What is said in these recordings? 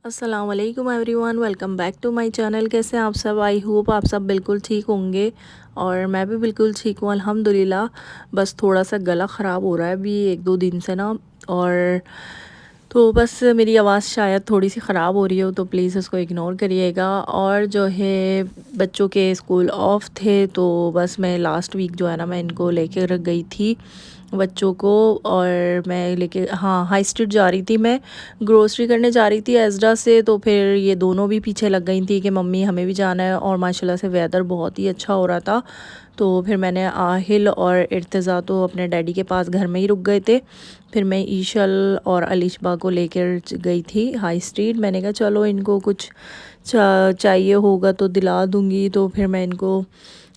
अस्सलाम वालेकुम everyone, welcome back to my channel. कैसे हैं आप सब? आई होप आप सब बिल्कुल ठीक होंगे और मैं भी बिल्कुल ठीक हूँ अल्हम्दुलिल्लाह। बस थोड़ा सा गला ख़राब हो रहा है अभी 1-2 दिन से ना, और तो बस मेरी आवाज़ शायद थोड़ी सी ख़राब हो रही हो तो प्लीज़ उसको इग्नोर करिएगा। और जो है बच्चों के स्कूल ऑफ थे तो बस मैं लास्ट वीक जो है ना मैं इनको लेके रख गई थी बच्चों को, और मैं लेके हाई स्ट्रीट जा रही थी, मैं ग्रोसरी करने जा रही थी एजरा से। तो फिर ये दोनों भी पीछे लग गई थी कि मम्मी हमें भी जाना है, और माशाल्लाह से वेदर बहुत ही अच्छा हो रहा था। तो फिर मैंने आहिल और इर्तज़ा तो अपने डैडी के पास घर में ही रुक गए थे। फिर मैं ईशल और अलिशबा को लेकर गई थी हाई स्ट्रीट। मैंने कहा चलो इनको कुछ चाहिए होगा तो दिला दूँगी, तो फिर मैं इनको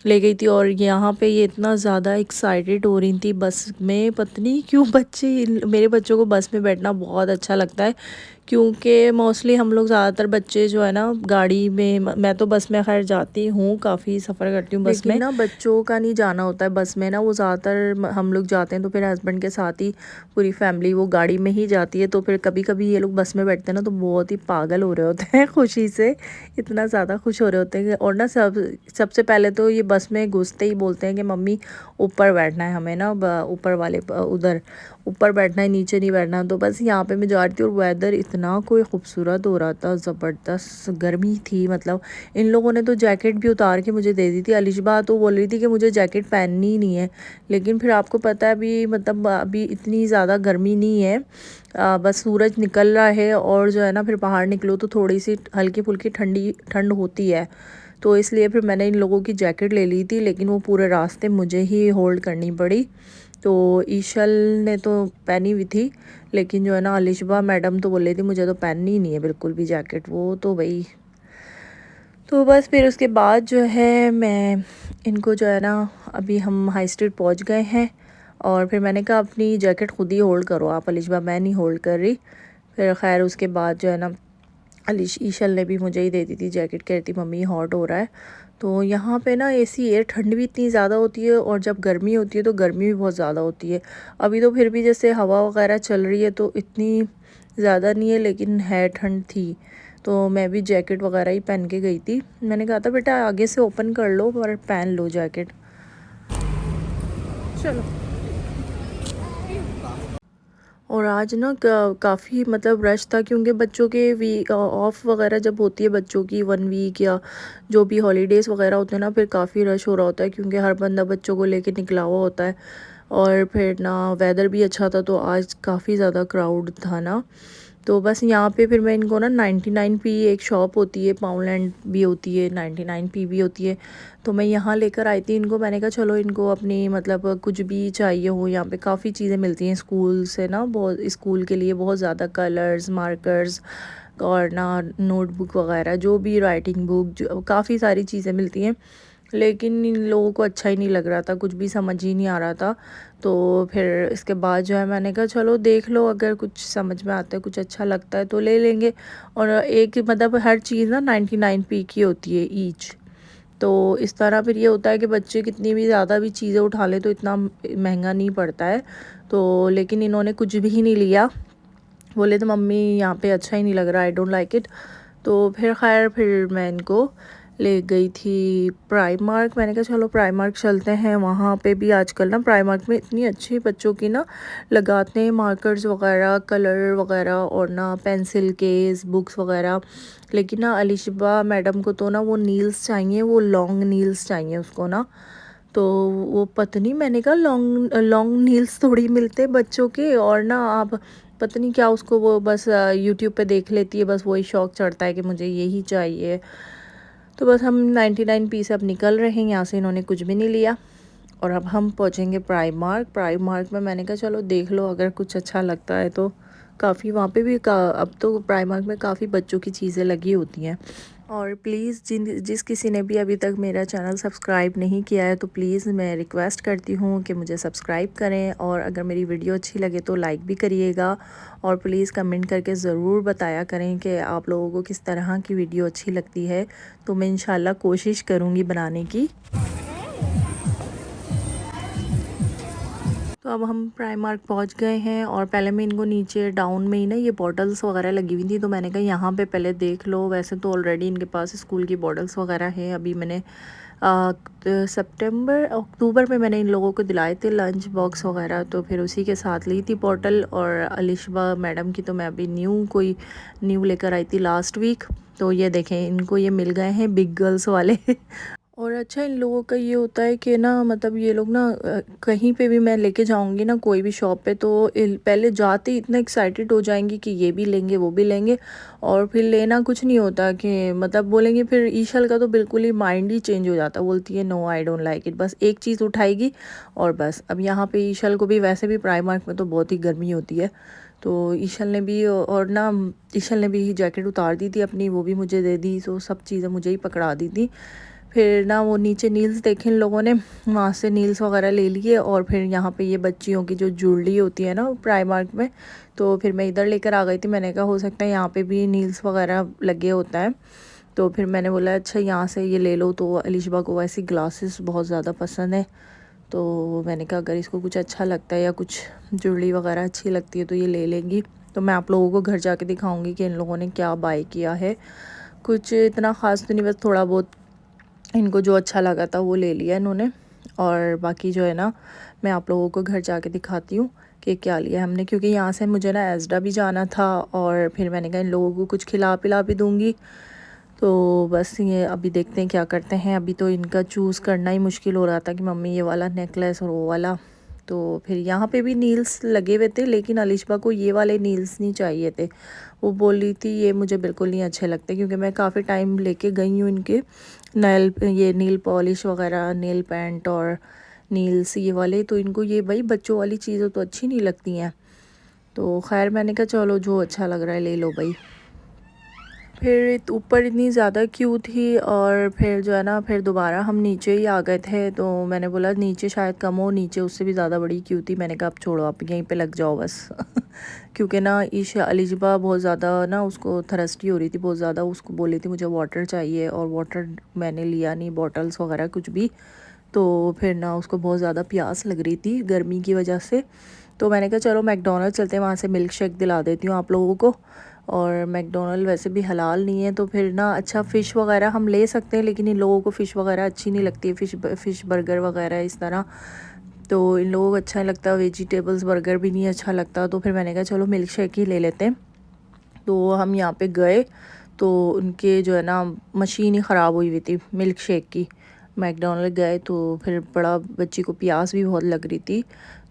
ले गई थी। और यहाँ पे ये इतना ज़्यादा एक्साइटेड हो रही थी बस में, पता नहीं क्यों मेरे बच्चों को बस में बैठना बहुत अच्छा लगता है, क्योंकि मोस्टली हम लोग ज़्यादातर बच्चे जो है ना गाड़ी में, मैं तो बस में खैर जाती हूँ, काफ़ी सफ़र करती हूँ बस में, लेकिन ना बच्चों का नहीं जाना होता है बस में ना, वो ज़्यादातर हम लोग जाते हैं तो फिर हस्बैंड के साथ ही पूरी फैमिली वो गाड़ी में ही जाती है। तो फिर कभी कभी ये लोग बस में बैठते हैं ना तो बहुत ही पागल हो रहे होते हैं खुशी से, इतना ज़्यादा खुश हो रहे होते हैं। और ना सबसे पहले तो ये बस में घुसते ही बोलते हैं कि मम्मी ऊपर बैठना है हमें ना, ऊपर वाले उधर ऊपर बैठना है, नीचे नहीं बैठना। तो बस यहाँ पे मैं जा रही थी और वेदर इतना कोई खूबसूरत हो रहा था, ज़बरदस्त गर्मी थी। मतलब इन लोगों ने तो जैकेट भी उतार के मुझे दे दी थी। अलिशबा तो बोल रही थी कि मुझे जैकेट पहननी ही नहीं है, लेकिन फिर आपको पता है अभी मतलब अभी इतनी ज़्यादा गर्मी नहीं है, बस सूरज निकल रहा है और जो है ना फिर बाहर निकलो तो थोड़ी सी हल्की फुल्की ठंड होती है। तो इसलिए फिर मैंने इन लोगों की जैकेट ले ली थी, लेकिन वो पूरे रास्ते मुझे ही होल्ड करनी पड़ी। तो ईशल ने तो पहनी हुई थी, लेकिन जो है ना अलिशबा मैडम तो बोल रही थी मुझे तो पहननी ही नहीं है बिल्कुल भी जैकेट, वो तो भाई। तो बस फिर उसके बाद जो है मैं इनको जो है ना, अभी हम हाई स्ट्रीट पहुंच गए हैं, और फिर मैंने कहा अपनी जैकेट खुद ही होल्ड करो आप अलिशबा, मैं नहीं होल्ड कर रही। फिर खैर उसके बाद जो है ना ईशल ने भी मुझे ही दे दी थी जैकेट, कहती मम्मी हॉट हो रहा है। तो यहाँ पे ना एसी है, ठंड भी इतनी ज़्यादा होती है और जब गर्मी होती है तो गर्मी भी बहुत ज़्यादा होती है। अभी तो फिर भी जैसे हवा वगैरह चल रही है तो इतनी ज़्यादा नहीं है, लेकिन है ठंड थी। तो मैं भी जैकेट वगैरह ही पहन के गई थी। मैंने कहा था बेटा आगे से ओपन कर लो और पहन लो जैकेट। चलो। और आज ना काफ़ी मतलब रश था, क्योंकि बच्चों के ऑफ वगैरह जब होती है बच्चों की 1 वीक या जो भी हॉलीडेज़ वगैरह होते हैं ना, फिर काफ़ी रश हो रहा होता है, क्योंकि हर बंदा बच्चों को लेके निकला हुआ होता है। और फिर ना वेदर भी अच्छा था तो आज काफ़ी ज़्यादा क्राउड था ना। तो बस यहाँ पे फिर मैं इनको ना 99p एक शॉप होती है, पाउंडलैंड भी होती है, 99p भी होती है, तो मैं यहाँ लेकर आई थी इनको। मैंने कहा चलो इनको अपनी मतलब कुछ भी चाहिए हो, यहाँ पे काफ़ी चीज़ें मिलती हैं स्कूल से ना, बहुत स्कूल के लिए बहुत ज़्यादा कलर्स, मार्कर्स और ना नोटबुक वगैरह, जो भी राइटिंग बुक, जो काफ़ी सारी चीज़ें मिलती हैं। लेकिन इन लोगों को अच्छा ही नहीं लग रहा था, कुछ भी समझ ही नहीं आ रहा था। तो फिर इसके बाद जो है मैंने कहा चलो देख लो, अगर कुछ समझ में आता है, कुछ अच्छा लगता है तो ले लेंगे। और एक मतलब हर चीज़ ना 99p की होती है ईच। तो इस तरह फिर ये होता है कि बच्चे कितनी भी ज़्यादा भी चीज़ें उठा ले तो इतना महंगा नहीं पड़ता है। तो लेकिन इन्होंने कुछ भी नहीं लिया, बोले तो मम्मी यहाँ पे अच्छा ही नहीं लग रहा, आई डोंट लाइक इट। तो फिर खैर फिर मैं इनको ले गई थी प्राइमार्क। मैंने कहा चलो प्राइमार्क चलते हैं, वहाँ पे भी आजकल ना प्राइमार्क में इतनी अच्छी बच्चों की ना लगाते हैं मार्कर्स वगैरह, कलर वगैरह, और ना पेंसिल केस, बुक्स वगैरह। लेकिन ना अलिशबा मैडम को तो ना वो नील्स चाहिए, वो लॉन्ग नील्स चाहिए उसको ना। तो वो पता नहीं, मैंने कहा लॉन्ग लॉन्ग नील्स थोड़ी मिलते बच्चों के, और ना आप पता नहीं क्या उसको वो बस यूट्यूब पे देख लेती है, बस वही शौक़ चढ़ता है कि मुझे यही चाहिए। तो बस हम 99p से अब निकल रहे हैं यहाँ से, इन्होंने कुछ भी नहीं लिया। और अब हम पहुँचेंगे प्राइमार्क में। मैंने कहा चलो देख लो अगर कुछ अच्छा लगता है तो, काफ़ी वहाँ पे भी अब तो प्राइमार्क में काफ़ी बच्चों की चीज़ें लगी होती हैं। और प्लीज़ जिस किसी ने भी अभी तक मेरा चैनल सब्सक्राइब नहीं किया है तो प्लीज़ मैं रिक्वेस्ट करती हूँ कि मुझे सब्सक्राइब करें, और अगर मेरी वीडियो अच्छी लगे तो लाइक भी करिएगा। और प्लीज़ कमेंट करके ज़रूर बताया करें कि आप लोगों को किस तरह की वीडियो अच्छी लगती है, तो मैं इंशाल्लाह कोशिश करूँगी बनाने की। तो अब हम प्राइमार्क पहुंच गए हैं और पहले मैं इनको नीचे डाउन में ही ना ये बॉटल्स वगैरह लगी हुई थी, तो मैंने कहा यहाँ पे पहले देख लो। वैसे तो ऑलरेडी इनके पास स्कूल की बॉटल्स वगैरह हैं। अभी मैंने सितंबर अक्टूबर में मैंने इन लोगों को दिलाए थे लंच बॉक्स वगैरह, तो फिर उसी के साथ ली थी बॉटल। और अलिशबा मैडम की तो मैं अभी न्यू लेकर आई थी लास्ट वीक। तो ये देखें, इनको ये मिल गए हैं बिग गर्ल्स वाले और अच्छा इन लोगों का ये होता है कि ना, मतलब ये लोग ना कहीं पे भी मैं लेके जाऊंगी ना कोई भी शॉप पे, तो पहले जाते ही इतना एक्साइटेड हो जाएंगी कि ये भी लेंगे वो भी लेंगे, और फिर लेना कुछ नहीं होता कि मतलब बोलेंगे। फिर ईशल का तो बिल्कुल ही माइंड ही चेंज हो जाता, बोलती है no I don't like it, बस एक चीज़ उठाएगी और बस। अब यहाँ पे ईशल को भी, वैसे भी प्राइमार्क में तो बहुत ही गर्मी होती है, तो ईशल ने भी, और ना ईशल ने भी जैकेट उतार दी थी अपनी, वो भी मुझे दे दी, तो सब चीज़ें मुझे ही पकड़ा दी थी। फिर ना वो नीचे नील्स देखे इन लोगों ने, वहाँ से नील्स वगैरह ले लिए। और फिर यहाँ पे ये बच्चियों की जो ज्वेलरी होती है ना प्राइमार्क में, तो फिर मैं इधर लेकर आ गई थी। मैंने कहा हो सकता है यहाँ पे भी नील्स वगैरह लगे होता है, तो फिर मैंने बोला अच्छा यहाँ से ये ले लो। तो अलिशबा को वैसी ग्लासेस बहुत ज़्यादा पसंद है, तो मैंने कहा अगर इसको कुछ अच्छा लगता है या कुछ ज्वेलरी वगैरह अच्छी लगती है तो ये ले लेंगी। तो मैं आप लोगों को घर जाके दिखाऊंगी कि इन लोगों ने क्या बाय किया है। कुछ इतना ख़ास तो नहीं, बस थोड़ा बहुत इनको जो अच्छा लगा था वो ले लिया इन्होंने। और बाकी जो है ना, मैं आप लोगों को घर जाके दिखाती हूँ कि क्या लिया हमने, क्योंकि यहाँ से मुझे ना एजडा भी जाना था, और फिर मैंने कहा इन लोगों को कुछ खिला पिला भी दूँगी। तो बस ये अभी देखते हैं क्या करते हैं। अभी तो इनका चूज़ करना ही मुश्किल हो रहा था कि मम्मी ये वाला नेकलेस और वो वाला। तो फिर यहाँ पे भी नील्स लगे हुए थे, लेकिन अलिशबा को ये वाले नील्स नहीं चाहिए थे। वो बोल रही थी ये मुझे बिल्कुल नहीं अच्छे लगते, क्योंकि मैं काफ़ी टाइम लेके गई हूँ इनके ये नील पॉलिश वगैरह, नील पेंट और नील्स ये वाले, तो इनको ये भाई बच्चों वाली चीज़ें तो अच्छी नहीं लगती हैं। तो खैर मैंने कहा चलो जो अच्छा लग रहा है ले लो भाई। फिर ऊपर इतनी ज़्यादा क्यू थी, और फिर जो है ना, फिर दोबारा हम नीचे ही आ गए थे। तो मैंने बोला नीचे शायद कम हो, नीचे उससे भी ज़्यादा बड़ी क्यू थी। मैंने कहा अब छोड़ो, आप यहीं पे लग जाओ बस क्योंकि ना ईशा अलिशबा बहुत ज़्यादा ना, उसको थरस्टी हो रही थी बहुत ज़्यादा, उसको बोली थी मुझे वाटर चाहिए, और वाटर मैंने लिया नहीं, बॉटल्स वगैरह कुछ भी। तो फिर ना उसको बहुत ज़्यादा प्यास लग रही थी गर्मी की वजह से। तो मैंने कहा चलो मैकडोनल्ड चलते हैं, वहाँ से मिल्क शेक दिला देती हूँ आप लोगों को। और मैकडोनल्ड वैसे भी हलाल नहीं है, तो फिर ना अच्छा फ़िश वगैरह हम ले सकते हैं, लेकिन इन लोगों को फ़िश वगैरह अच्छी नहीं लगती है, फ़िश बर्गर वगैरह इस तरह। तो इन लोगों को अच्छा नहीं लगता, वेजिटेबल्स बर्गर भी नहीं अच्छा लगता। तो फिर मैंने कहा चलो मिल्क शेक ही ले लेते हैं। तो हम यहाँ पे गए, तो उनके जो है ना मशीन ही ख़राब हुई हुई थी मिल्क शेक की। मैकडोनल्ड गए तो फिर बड़ा बच्ची को प्यास भी बहुत लग रही थी,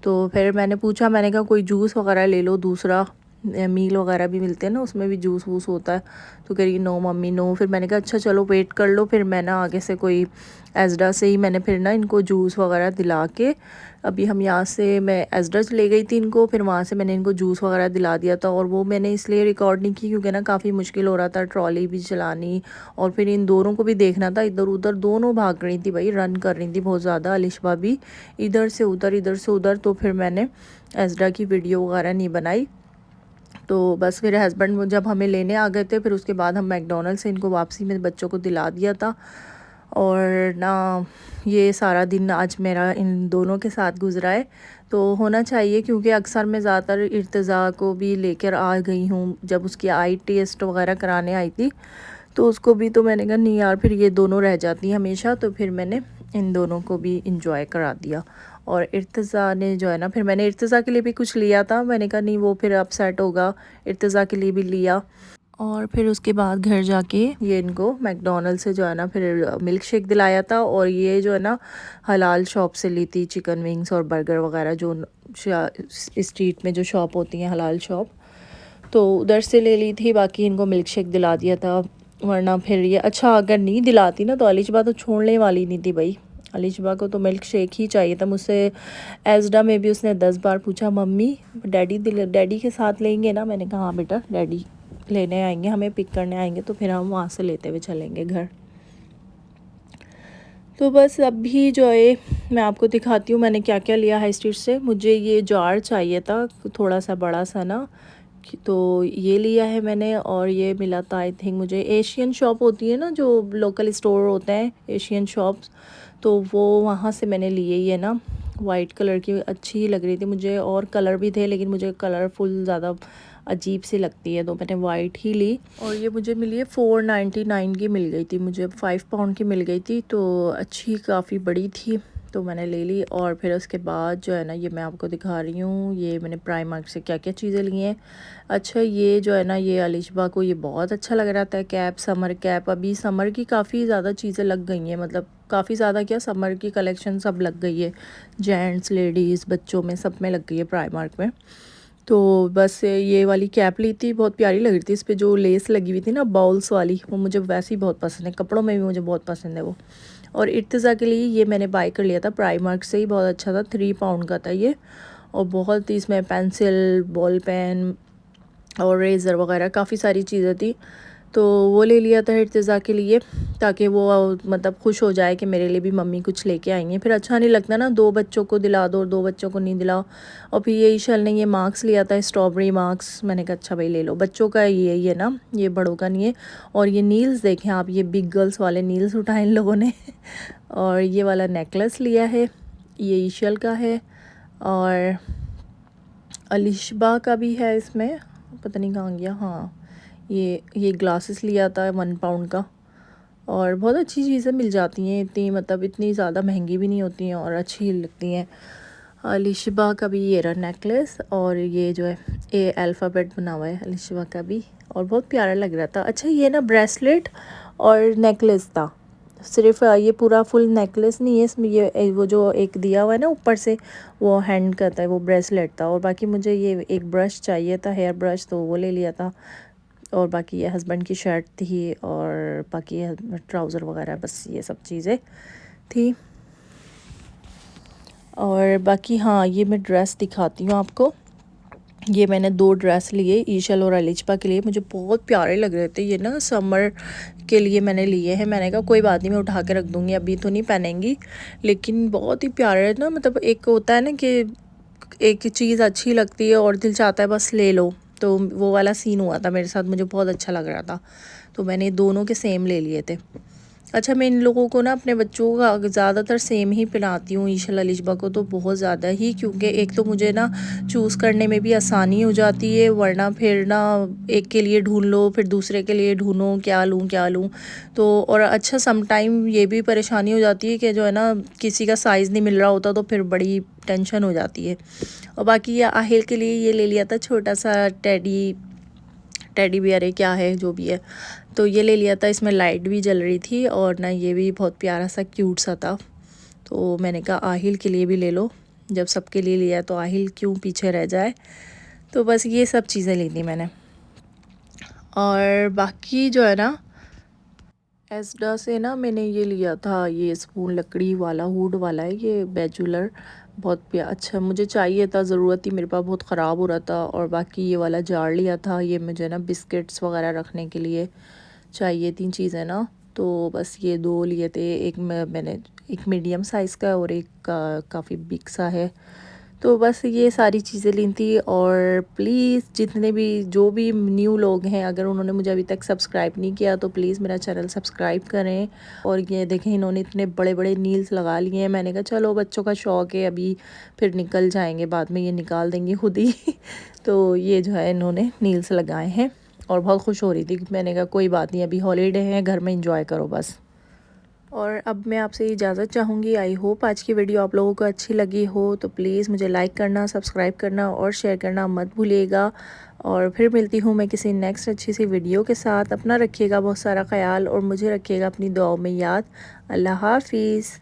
तो फिर मैंने पूछा, मैंने कहा कोई जूस वगैरह ले लो दूसरा, मील वगैरह भी मिलते हैं ना, उसमें भी जूस वूस होता है। तो कह रही नो मम्मी नो। फिर मैंने कहा अच्छा चलो वेट कर लो। फिर मैं ना आगे से कोई एजडा से ही मैंने फिर ना इनको जूस वगैरह दिला के, अभी हम यहाँ से मैं एजडा ले गई थी इनको, फिर वहाँ से मैंने इनको जूस वगैरह दिला दिया था। और वो मैंने इसलिए रिकॉर्ड नहीं की क्योंकि ना काफ़ी मुश्किल हो रहा था ट्रॉली भी चलानी, और फिर इन दोनों को भी देखना था, इधर उधर दोनों भाग रही थी भाई, रन कर रही थी बहुत ज़्यादा। अलिशबा भी इधर से उधर इधर से उधर, तो फिर मैंने एजडा की वीडियो वगैरह नहीं बनाई। तो बस फिर हस्बैंड जब हमें लेने आ गए थे, फिर उसके बाद हम मैकडोनल्ड से इनको वापसी में बच्चों को दिला दिया था। और ना ये सारा दिन आज मेरा इन दोनों के साथ गुजरा है। तो होना चाहिए, क्योंकि अक्सर मैं ज़्यादातर इर्तिज़ा को भी लेकर आ गई हूँ, जब उसकी आई टेस्ट वगैरह कराने आई थी तो उसको भी, तो मैंने कहा नहीं यार फिर ये दोनों रह जाती हैं हमेशा, तो फिर मैंने इन दोनों को भी इंजॉय करा दिया। और इर्तिज़ा ने जो है ना, फिर मैंने इर्तिज़ा के लिए भी कुछ लिया था, मैंने कहा नहीं वो फिर अपसेट होगा, इर्तिज़ा के लिए भी लिया। और फिर उसके बाद घर जाके ये इनको मैकडोनल्ड से जो है ना फिर मिल्क शेक दिलाया था। और ये जो है ना हलाल शॉप से ली थी चिकन विंग्स और बर्गर वगैरह, जो स्ट्रीट में जो शॉप होती हैं हलाल शॉप, तो उधर से ले ली थी। बाकी इनको मिल्क शेक दिला दिया था, वरना फिर ये अच्छा अगर नहीं दिलाती ना तो अलिशबा तो छोड़ने वाली नहीं थी भाई। अलिशबा को तो मिल्क शेक ही चाहिए था। मुझसे एजडा में भी उसने 10 बार पूछा मम्मी डैडी के साथ लेंगे ना, मैंने कहा हाँ बेटा डैडी लेने आएंगे, हमें पिक करने आएंगे, तो फिर हम वहाँ से लेते हुए चलेंगे घर। तो बस अभी जो है मैं आपको दिखाती हूँ मैंने क्या क्या लिया हाई स्ट्रीट से। मुझे ये जार चाहिए था थोड़ा सा बड़ा सा ना, तो ये लिया है मैंने। और ये मिला था आई थिंक मुझे, एशियन शॉप होती है ना जो लोकल स्टोर होते हैं एशियन शॉप्स, तो वो वहाँ से मैंने लिए ही है ना। वाइट कलर की अच्छी लग रही थी मुझे, और कलर भी थे लेकिन मुझे कलरफुल ज़्यादा अजीब सी लगती है, तो मैंने वाइट ही ली। और ये मुझे मिली है 499 की मिल गई थी, मुझे 5 पाउंड की मिल गई थी, तो अच्छी काफ़ी बड़ी थी, तो मैंने ले ली। और फिर उसके बाद जो है ना, ये मैं आपको दिखा रही हूँ, ये मैंने प्राइमार्क से क्या क्या चीज़ें ली हैं। अच्छा, ये जो है ना, ये अलिशबा को ये बहुत अच्छा लग रहा था कैप, समर कैप। अभी समर की काफ़ी ज़्यादा चीज़ें लग गई हैं, मतलब काफ़ी ज़्यादा क्या, समर की कलेक्शन सब लग गई है, जेंट्स लेडीज़ बच्चों में सब में लग गई है प्राइमार्क में। तो बस ये वाली कैप ली थी, बहुत प्यारी लग रही थी, इस पर जो लेस लगी हुई थी ना बाउल्स वाली, वो मुझे वैसे ही बहुत पसंद है, कपड़ों में भी मुझे बहुत पसंद है वो। और इर्तिज़ा के लिए ये मैंने बाय कर लिया था प्राइमार्क से ही, बहुत अच्छा था, 3 पाउंड का था ये। और बहुत ही इसमें पेंसिल, बॉल पेन और रेज़र वगैरह काफ़ी सारी चीज़ें थी, तो वो ले लिया था इर्तिज़ा के लिए, ताकि वो मतलब खुश हो जाए कि मेरे लिए भी मम्मी कुछ लेके आई हैं। फिर अच्छा नहीं लगता ना, 2 बच्चों को दिला दो और 2 बच्चों को नहीं दिलाओ। और फिर ये ईशल ने ये मार्क्स लिया था, स्ट्रॉबेरी मार्क्स, मैंने कहा अच्छा भाई ले लो, बच्चों का ये है ना, ये बड़ों का नहीं है। और ये नील्स देखें आप, ये बिग गर्ल्स वाले नील्स उठाए इन लोगों ने और ये वाला नेकलेस लिया है, ये ईशल का है, और अलिशबा का भी है इसमें, पता नहीं कहाँ गया, हाँ ये ग्लासेस लिया था 1 पाउंड का। और बहुत अच्छी चीज़ें मिल जाती हैं, इतनी मतलब इतनी ज़्यादा महंगी भी नहीं होती हैं और अच्छी लगती हैं। अलिशबा का भी ये रहा नेकलेस, और ये जो है ए अल्फ़ाबेट बना हुआ है अलिशबा का भी, और बहुत प्यारा लग रहा था। अच्छा, ये ना ब्रेसलेट और नेकलेस था, सिर्फ ये पूरा फुल नेकलेस नहीं है इसमें, ये वो जो एक दिया हुआ है ना ऊपर से, वो हैंड करता है, वो ब्रेसलेट था। और बाकी मुझे ये एक ब्रश चाहिए था, हेयर ब्रश, तो वो ले लिया था। और बाकी ये हस्बैंड की शर्ट थी, और बाकी ट्राउज़र वगैरह, बस ये सब चीज़ें थी। और बाकी हाँ, ये मैं ड्रेस दिखाती हूँ आपको। ये मैंने 2 ड्रेस लिए ईशल और अलिशबा के लिए, मुझे बहुत प्यारे लग रहे थे ये ना, समर के लिए मैंने लिए हैं। मैंने कहा कोई बात नहीं, मैं उठा के रख दूँगी, अभी तो नहीं पहनेंगी, लेकिन बहुत ही प्यारे ना, मतलब एक होता है ना कि एक चीज़ अच्छी लगती है और दिल चाहता है बस ले लो, तो वो वाला सीन हुआ था मेरे साथ, मुझे बहुत अच्छा लग रहा था, तो मैंने दोनों के सेम ले लिए थे। अच्छा, मैं इन लोगों को ना, अपने बच्चों का ज़्यादातर सेम ही पहनाती हूँ, ईशल अलिशबा को तो बहुत ज़्यादा ही, क्योंकि एक तो मुझे ना चूज़ करने में भी आसानी हो जाती है, वरना फिर ना एक के लिए ढूंढ लो, फिर दूसरे के लिए ढूंढो, क्या लूँ। तो और अच्छा, सम टाइम ये भी परेशानी हो जाती है कि जो है ना, किसी का साइज़ नहीं मिल रहा होता, तो फिर बड़ी टेंशन हो जाती है। और बाकी ये आहिल के लिए ये ले लिया था छोटा सा टेडी बियर है, क्या है जो भी है, तो ये ले लिया था। इसमें लाइट भी जल रही थी, और ना ये भी बहुत प्यारा सा क्यूट सा था, तो मैंने कहा आहिल के लिए भी ले लो, जब सबके लिए लिया तो आहिल क्यों पीछे रह जाए। तो बस ये सब चीज़ें ली थी मैंने। और बाकी जो है ना, एस्डा से ना मैंने ये लिया था, ये स्पून लकड़ी वाला, वुड वाला है ये, बेजुलर, बहुत अच्छा मुझे चाहिए था, ज़रूरत थी मेरे पास, बहुत ख़राब हो रहा था। और बाकी ये वाला जार लिया था, ये मुझे ना बिस्किट्स वगैरह रखने के लिए चाहिए थी चीज़ें ना, तो बस ये 2 लिए थे। एक मैंने एक मीडियम साइज़ का, और एक काफ़ी बिग सा है, तो बस ये सारी चीज़ें ली थी। और प्लीज़ जितने भी जो भी न्यू लोग हैं, अगर उन्होंने मुझे अभी तक सब्सक्राइब नहीं किया तो प्लीज़ मेरा चैनल सब्सक्राइब करें। और ये देखें, इन्होंने इतने बड़े बड़े नील्स लगा लिए हैं, मैंने कहा चलो बच्चों का शौक़ है, अभी फिर निकल जाएंगे, बाद में ये निकाल देंगे खुद ही तो ये जो है इन्होंने नील्स लगाए हैं, और बहुत खुश हो रही थी। मैंने कहा कोई बात नहीं, अभी हॉलीडे हैं, घर में इंजॉय करो बस। और अब मैं आपसे इजाज़त चाहूँगी। आई होप आज की वीडियो आप लोगों को अच्छी लगी हो, तो प्लीज़ मुझे लाइक करना, सब्सक्राइब करना और शेयर करना मत भूलिएगा। और फिर मिलती हूँ मैं किसी नेक्स्ट अच्छी सी वीडियो के साथ। अपना रखिएगा बहुत सारा ख्याल, और मुझे रखिएगा अपनी दुआओं में याद। अल्लाह हाफिज़।